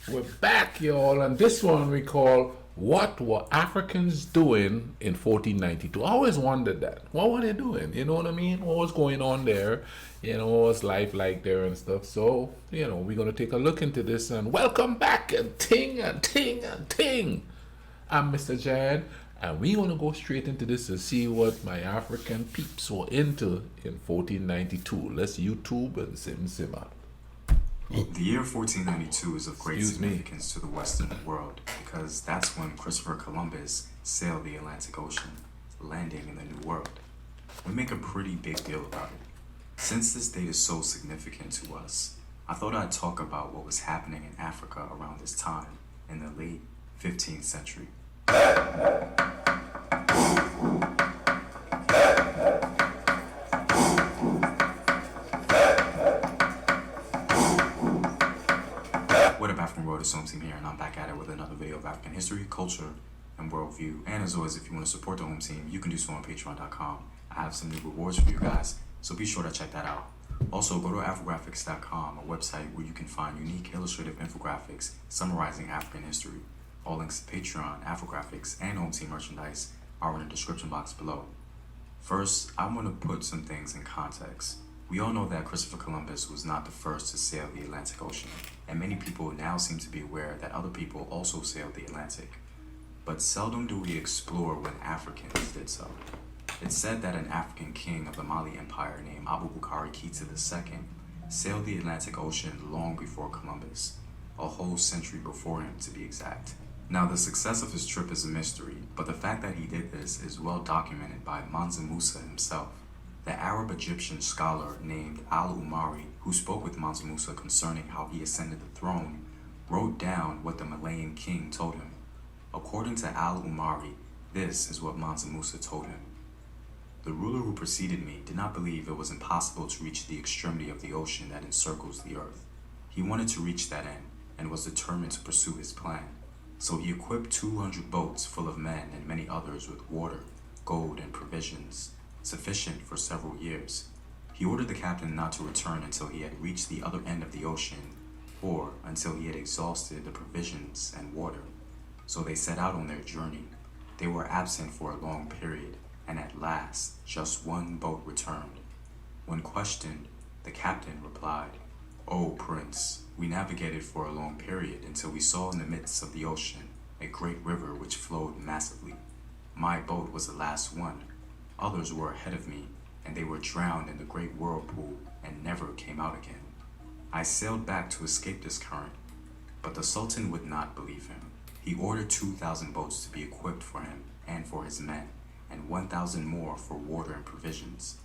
We're back, y'all, and this one we call What Were Africans Doing in 1492? I always wondered that. What were they doing? You know what I mean? What was going on there? What was life like there and stuff? So, we're going to take a look into this and welcome back and ting and ting and ting. I'm Mr. Jan, and we're going to go straight into this to see what my African peeps were into in 1492. Let's YouTube and sim out. The year 1492 is of great Excuse me. significance to the Western world because that's when Christopher Columbus sailed the Atlantic Ocean, landing in the New World. We make a pretty big deal about it. Since this date is so significant to us, I thought I'd talk about what was happening in Africa around this time in the late 15th century. What up, African World? It's Home Team here, and I'm back at it with another video of African history, culture, and worldview. And as always, if you want to support the Home Team, you can do so on Patreon.com. I have some new rewards for you guys, so be sure to check that out. Also, go to Afrographics.com, a website where you can find unique illustrative infographics summarizing African history. All links to Patreon, Afrographics, and Home Team merchandise are in the description box below. First, I want to put some things in context. We all know that Christopher Columbus was not the first to sail the Atlantic Ocean, and many people now seem to be aware that other people also sailed the Atlantic. But seldom do we explore when Africans did so. It's said that an African king of the Mali Empire named Abubakar Keita II sailed the Atlantic Ocean long before Columbus, a whole century before him to be exact. Now, the success of his trip is a mystery, but the fact that he did this is well documented by Mansa Musa himself. The Arab-Egyptian scholar named Al-Umari, who spoke with Mansa Musa concerning how he ascended the throne, wrote down what the Malayan king told him. According to Al-Umari, this is what Mansa Musa told him. The ruler who preceded me did not believe it was impossible to reach the extremity of the ocean that encircles the earth. He wanted to reach that end and was determined to pursue his plan. So he equipped 200 boats full of men and many others with water, gold, and provisions, sufficient for several years. He ordered the captain not to return until he had reached the other end of the ocean, or until he had exhausted the provisions and water. So they set out on their journey. They were absent for a long period, and at last just one boat returned. When questioned, the captain replied, "O Prince, we navigated for a long period until we saw in the midst of the ocean a great river which flowed massively. My boat was the last one. Others were ahead of me, and they were drowned in the great whirlpool and never came out again. I sailed back to escape this current, but the Sultan would not believe him. He ordered 2,000 boats to be equipped for him and for his men, and 1,000 more for water and provisions.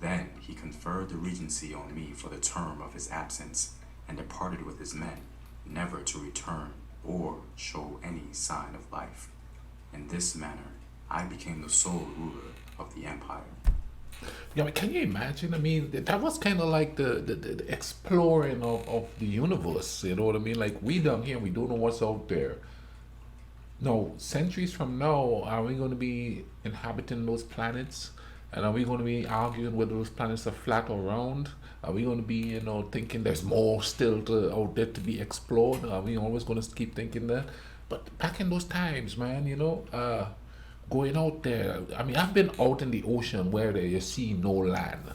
Then he conferred the regency on me for the term of his absence, and departed with his men, never to return or show any sign of life. In this manner, I became the sole ruler of the empire." Yeah, but can you imagine? I mean, that was kind of like the exploring of the universe. You know what I mean? Like, we down here, we don't know what's out there. No, centuries from now, are we going to be inhabiting those planets? And are we going to be arguing whether those planets are flat or round? Are we going to be, thinking there's more still out there to be explored? Are we always going to keep thinking that? But back in those times, man, going out there. I mean, I've been out in the ocean where there you see no land.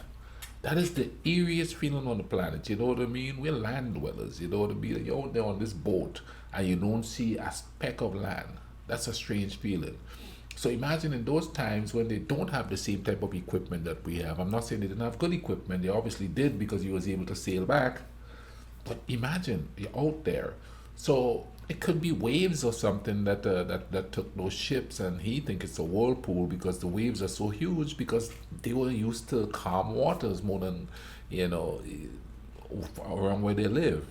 That is the eeriest feeling on the planet. You know what I mean? We're land dwellers. You know what I mean? You're out there on this boat and you don't see a speck of land. That's a strange feeling. So imagine in those times when they don't have the same type of equipment that we have. I'm not saying they didn't have good equipment. They obviously did because he was able to sail back. But imagine you're out there. So it could be waves or something that took those ships, and he think it's a whirlpool because the waves are so huge because they were used to calm waters more than around where they live.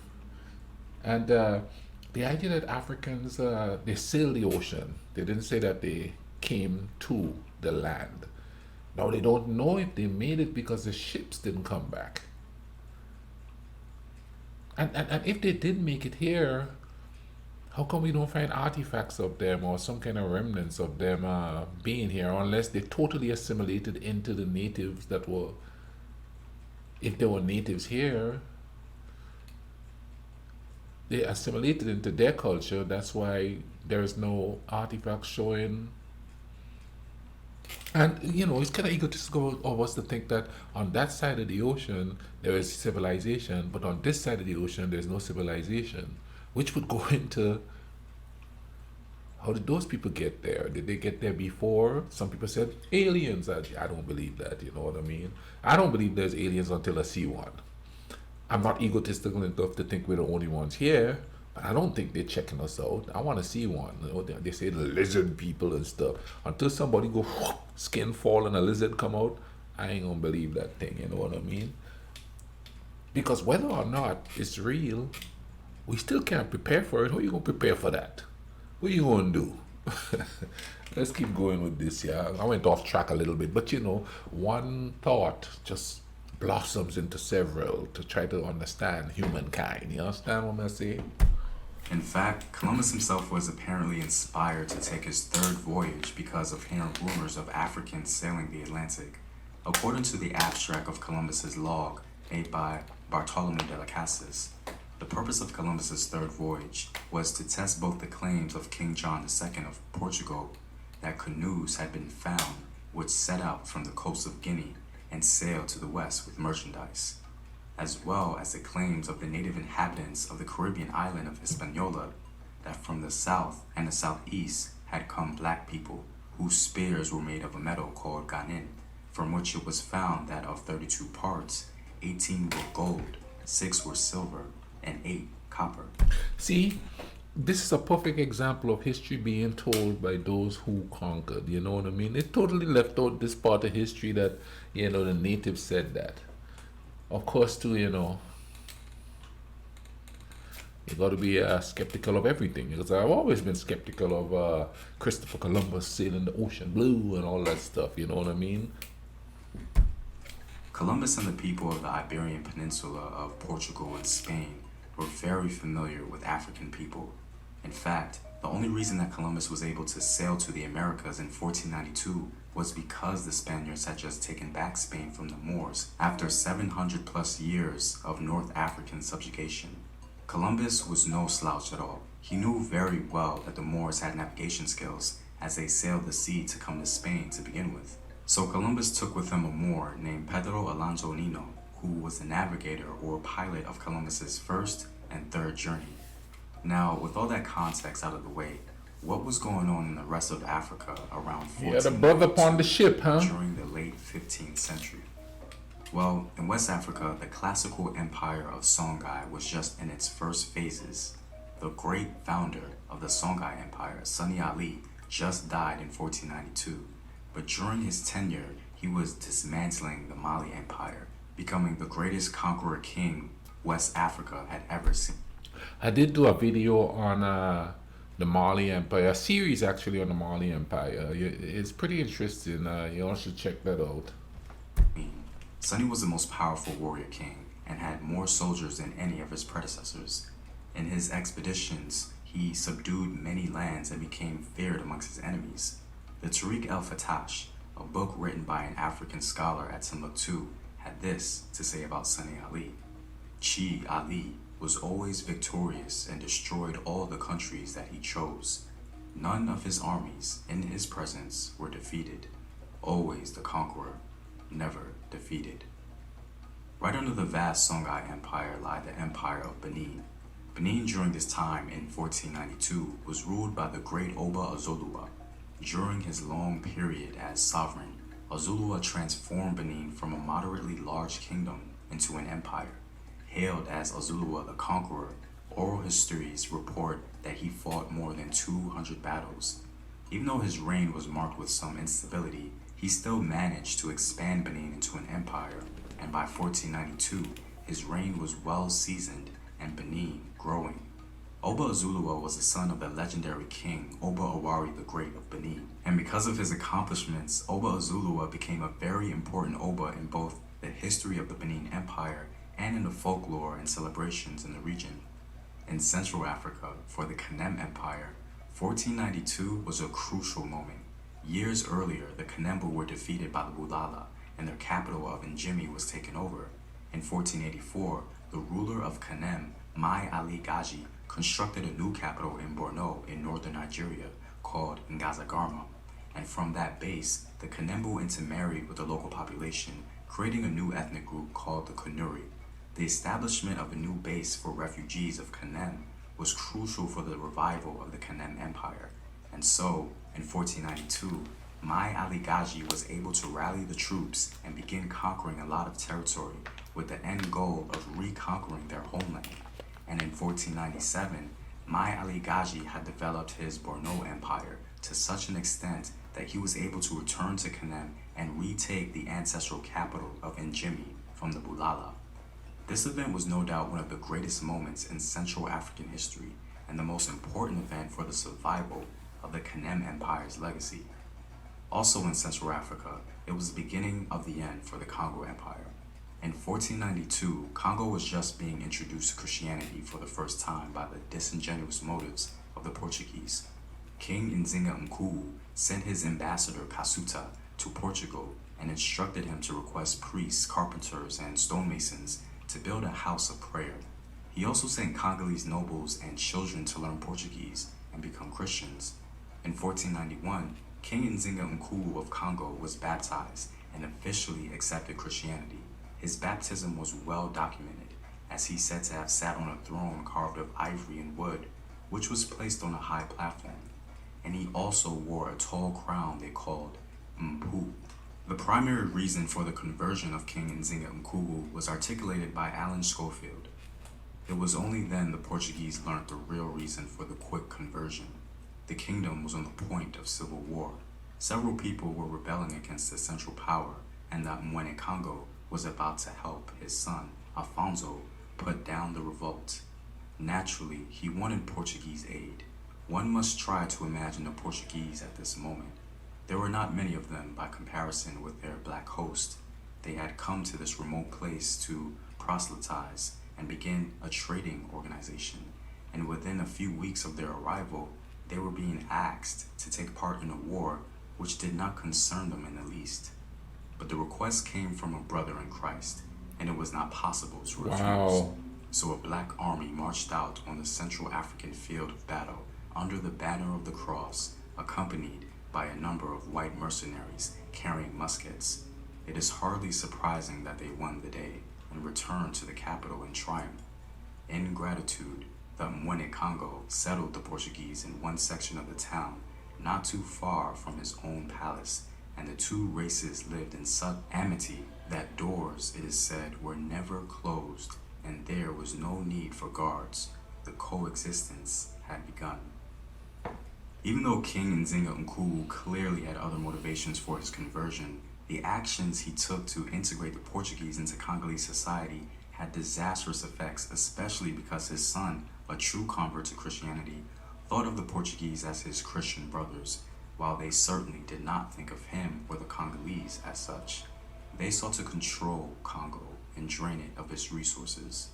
And the idea that Africans they sail the ocean, they didn't say that they came to the land. Now they don't know if they made it because the ships didn't come back. And if they did make it here, how come we don't find artifacts of them or some kind of remnants of them being here unless they totally assimilated into the natives that were, if there were natives here, they assimilated into their culture. That's why there is no artifact showing. And it's kind of egotistical of us to think that on that side of the ocean there is civilization, but on this side of the ocean there's no civilization, which would go into how did those people get there? Did they get there before? Some people said aliens. I don't believe that. You know what I mean? I don't believe there's aliens until I see one. I'm not egotistical enough to think we're the only ones here, but I don't think they're checking us out. I want to see one. They say the lizard people and stuff. Until somebody go whoop, skin fall and a lizard come out, I ain't gonna believe that thing. You know what I mean? Because whether or not it's real, we still can't prepare for it. How you gonna prepare for that? What you gonna do? Let's keep going with this. Yeah, I went off track a little bit, but one thought just blossoms into several to try to understand humankind. You understand what I'm saying? In fact, Columbus himself was apparently inspired to take his third voyage because of hearing rumors of Africans sailing the Atlantic. According to the abstract of Columbus's log made by Bartholomew de las Casas, the purpose of Columbus's third voyage was to test both the claims of King John II of Portugal that canoes had been found which set out from the coast of Guinea and sailed to the west with merchandise, as well as the claims of the native inhabitants of the Caribbean island of Hispaniola that from the south and the southeast had come black people whose spears were made of a metal called ganin, from which it was found that of 32 parts, 18 were gold, 6 were silver, and 8 copper. See, this is a perfect example of history being told by those who conquered. You know what I mean? It totally left out this part of history that, the natives said that. Of course, too, you got to be skeptical of everything. Because I've always been skeptical of Christopher Columbus sailing the ocean blue and all that stuff. You know what I mean? Columbus and the people of the Iberian Peninsula of Portugal and Spain were very familiar with African people. In fact, the only reason that Columbus was able to sail to the Americas in 1492 was because the Spaniards had just taken back Spain from the Moors after 700 plus years of North African subjugation. Columbus was no slouch at all. He knew very well that the Moors had navigation skills as they sailed the sea to come to Spain to begin with. So Columbus took with him a Moor named Pedro Alonso Nino, who was the navigator or pilot of Columbus's first and third journey. Now, with all that context out of the way, what was going on in the rest of Africa around 1492 the brother upon the ship, huh? during the late 15th century? Well, in West Africa, the classical empire of Songhai was just in its first phases. The great founder of the Songhai Empire, Sani Ali, just died in 1492, but during his tenure, he was dismantling the Mali Empire, becoming the greatest conqueror king West Africa had ever seen. I did do a video on the Mali Empire, a series actually on the Mali Empire. It's pretty interesting. You all should check that out. Sani was the most powerful warrior king and had more soldiers than any of his predecessors. In his expeditions, he subdued many lands and became feared amongst his enemies. The Tariq el-Fatash, a book written by an African scholar at Timbuktu, had this to say about Sani Ali. Chi Ali was always victorious and destroyed all the countries that he chose. None of his armies in his presence were defeated. Always the conqueror, never defeated. Right under the vast Songhai Empire lie the Empire of Benin. Benin during this time in 1492 was ruled by the great Oba Azolua. During his long period as sovereign, Azolua transformed Benin from a moderately large kingdom into an empire. Hailed as Azolua the Conqueror, oral histories report that he fought more than 200 battles. Even though his reign was marked with some instability, he still managed to expand Benin into an empire, and by 1492, his reign was well seasoned and Benin growing. Oba Azolua was the son of the legendary king Oba Awari the Great of Benin, and because of his accomplishments, Oba Azolua became a very important Oba in both the history of the Benin Empire and in the folklore and celebrations in the region. In Central Africa, for the Kanem Empire, 1492 was a crucial moment. Years earlier, the Kanembu were defeated by the Bulala, and their capital of Njimi was taken over. In 1484, the ruler of Kanem, Mai Ali Gaji, constructed a new capital in Borno in northern Nigeria called Ngazagarma, and from that base, the Kanembu intermarried with the local population, creating a new ethnic group called the Kanuri. The establishment of a new base for refugees of Kanem was crucial for the revival of the Kanem Empire, and so, in 1492, Mai Ali Gaji was able to rally the troops and begin conquering a lot of territory with the end goal of reconquering their homeland. And in 1497, Mai Ali Gaji had developed his Borno Empire to such an extent that he was able to return to Kanem and retake the ancestral capital of Njimi from the Bulala. This event was no doubt one of the greatest moments in Central African history and the most important event for the survival of the Kanem Empire's legacy. Also in Central Africa, it was the beginning of the end for the Congo Empire. In 1492, Congo was just being introduced to Christianity for the first time by the disingenuous motives of the Portuguese. King Nzinga Mkuu sent his ambassador Kasuta to Portugal and instructed him to request priests, carpenters, and stonemasons to build a house of prayer. He also sent Congolese nobles and children to learn Portuguese and become Christians. In 1491, King Nzinga Mkuu of Congo was baptized and officially accepted Christianity. His baptism was well documented, as he's said to have sat on a throne carved of ivory and wood, which was placed on a high platform, and he also wore a tall crown they called Mpu. The primary reason for the conversion of King Nzinga Mkuu was articulated by Alan Schofield. It was only then the Portuguese learned the real reason for the quick conversion. The kingdom was on the point of civil war. Several people were rebelling against the central power, and that Mwene Congo was about to help his son, Afonso, put down the revolt. Naturally, he wanted Portuguese aid. One must try to imagine the Portuguese at this moment. There were not many of them by comparison with their black host. They had come to this remote place to proselytize and begin a trading organization, and within a few weeks of their arrival, they were being asked to take part in a war which did not concern them in the least. But the request came from a brother in Christ, and it was not possible to refuse. Wow. So a black army marched out on the Central African field of battle under the banner of the cross, accompanied by a number of white mercenaries carrying muskets. It is hardly surprising that they won the day and returned to the capital in triumph. In gratitude, the Mwene Congo settled the Portuguese in one section of the town, not too far from his own palace, and the two races lived in such amity that doors, it is said, were never closed, and there was no need for guards. The coexistence had begun. Even though King Nzinga Mkuu clearly had other motivations for his conversion, the actions he took to integrate the Portuguese into Congolese society had disastrous effects, especially because his son, a true convert to Christianity, thought of the Portuguese as his Christian brothers, while they certainly did not think of him or the Congolese as such. They sought to control Congo and drain it of its resources.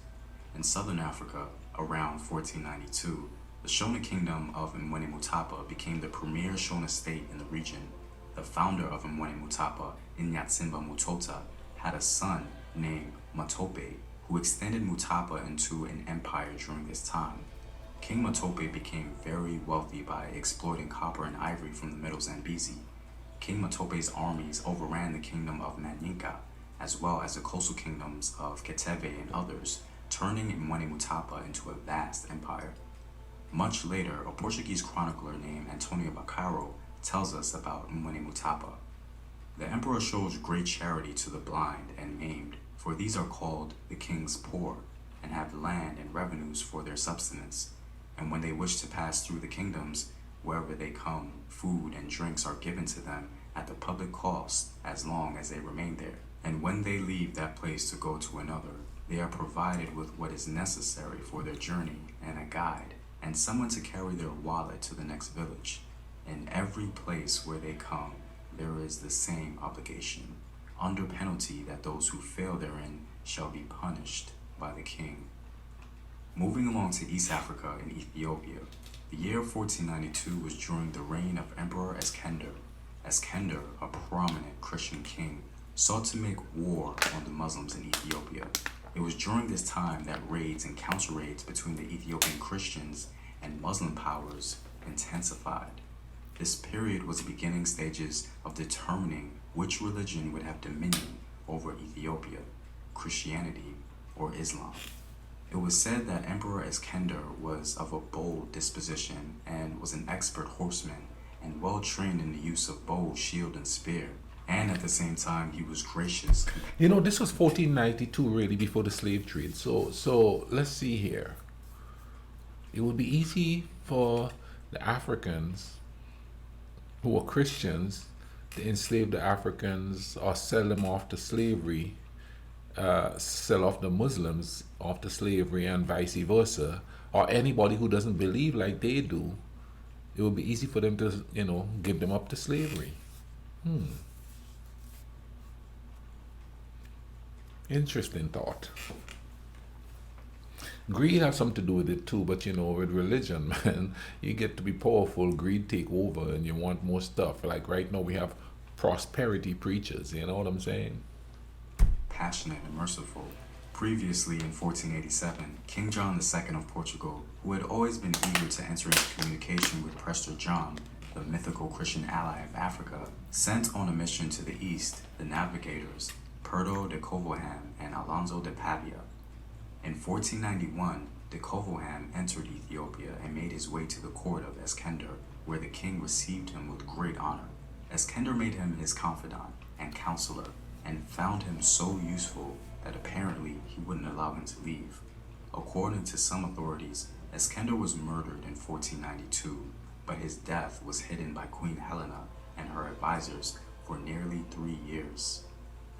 In southern Africa, around 1492, the Shona kingdom of Mwene Mutapa became the premier Shona state in the region. The founder of Mwene Mutapa, Inyatsimba Mutota, had a son named Matope, who extended Mutapa into an empire during this time. King Matope became very wealthy by exploiting copper and ivory from the Middle Zambezi. King Matope's armies overran the kingdom of Manyinka, as well as the coastal kingdoms of Keteve and others, turning Mwene Mutapa into a vast empire. Much later, a Portuguese chronicler named Antonio Bacaro tells us about Mwene Mutapa. The emperor shows great charity to the blind and maimed, for these are called the king's poor, and have land and revenues for their subsistence. And when they wish to pass through the kingdoms, wherever they come, food and drinks are given to them at the public cost as long as they remain there. And when they leave that place to go to another, they are provided with what is necessary for their journey and a guide, and someone to carry their wallet to the next village. In every place where they come, there is the same obligation, under penalty that those who fail therein shall be punished by the king. Moving along to East Africa and Ethiopia, the year 1492 was during the reign of Emperor Eskender. Eskender, a prominent Christian king, sought to make war on the Muslims in Ethiopia. It was during this time that raids and counter raids between the Ethiopian Christians and Muslim powers intensified. This period was the beginning stages of determining which religion would have dominion over Ethiopia, Christianity or Islam. It was said that Emperor Iskender was of a bold disposition and was an expert horseman and well trained in the use of bow, shield, and spear. And at the same time, he was gracious. You know, this was 1492, really, before the slave trade. So let's see here. It would be easy for the Africans who were Christians to enslave the Africans or sell them off to slavery, sell off the Muslims off to slavery, and vice versa, or anybody who doesn't believe like they do. It would be easy for them to, give them up to slavery. Interesting thought. Greed has something to do with it too, but with religion, man, you get to be powerful, greed take over, and you want more stuff. Like right now, we have prosperity preachers. You know what I'm saying? Passionate and merciful. Previously, in 1487, King John II of Portugal, who had always been eager to enter into communication with Prester John, the mythical Christian ally of Africa, sent on a mission to the east the navigators Perdo de Covilham and Alonso de Pavia. In 1491, de Covilham entered Ethiopia and made his way to the court of Eskender, where the king received him with great honor. Eskender made him his confidant and counselor, and found him so useful that apparently he wouldn't allow him to leave. According to some authorities, Eskender was murdered in 1492, but his death was hidden by Queen Helena and her advisors for nearly 3 years.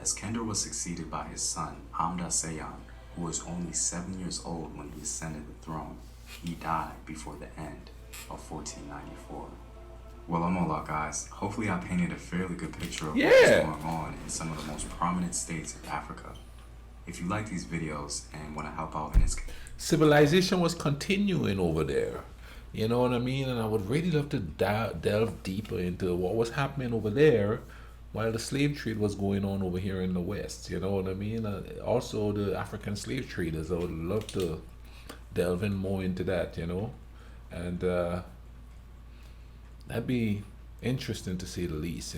Eskender was succeeded by his son, Hamda Seyon, who was only 7 years old when he ascended the throne. He died before the end of 1494. Well, I'm all out, guys. Hopefully I painted a fairly good picture of what's going on in some of the most prominent states of Africa. If you like these videos and want to help out in its... Civilization was continuing over there. You know what I mean? And I would really love to delve deeper into what was happening over there while the slave trade was going on over here in the West. You know what I mean? Also, the African slave traders. I would love to delve in more into that, And that'd be interesting to say the least,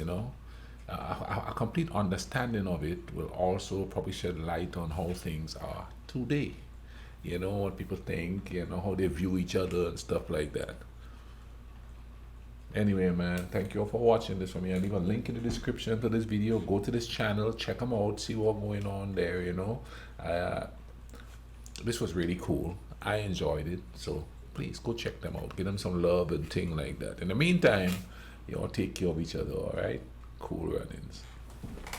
A complete understanding of it will also probably shed light on how things are today. What people think, how they view each other and stuff like that. Anyway, man, thank you all for watching this for me. I'll leave a link in the description to this video. Go to this channel, check them out, see what's going on there, This was really cool. I enjoyed it. So please go check them out. Give them some love and thing like that. In the meantime, you all take care of each other, all right? Cool runnings.